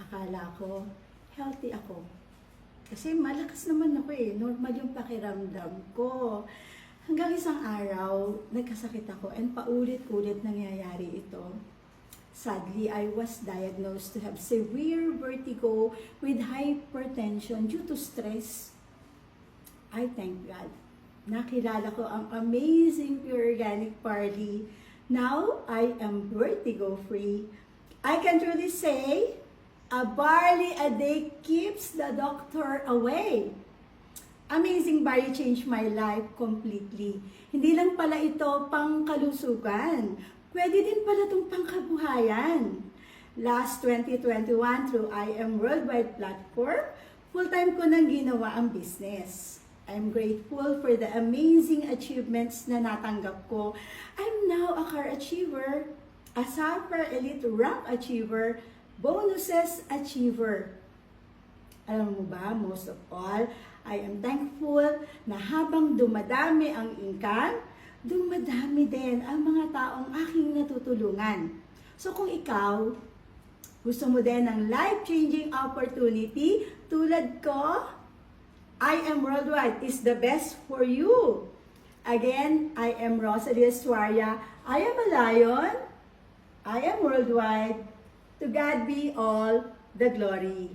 akala ko, healthy ako. Kasi malakas naman ako eh, normal yung pakiramdam ko. Hanggang isang araw, nagkasakit ako and paulit-ulit nangyayari ito. Sadly, I was diagnosed to have severe vertigo with hypertension due to stress. I thank God. Nakilala ko ang amazing Pure Organic Barley. Now, I am vertigo-free. I can truly say, a barley a day keeps the doctor away. Amazing barley changed my life completely. Hindi lang pala ito pangkalusugan. Pwede din pala itong pangkabuhayan. Last 2021 through I Am Worldwide platform, full-time ko nang ginawa ang business. I'm grateful for the amazing achievements na natanggap ko. I'm now a car achiever, a Super Elite Rank achiever, bonuses achiever. Alam mo ba, most of all, I am thankful na habang dumadami ang income, dumadami din ang mga taong aking natutulungan. So kung ikaw, gusto mo din ng life-changing opportunity tulad ko, I Am Worldwide is the best for you. Again, I am Rosalie Suarya. I am a lion. I am worldwide. To God be all the glory.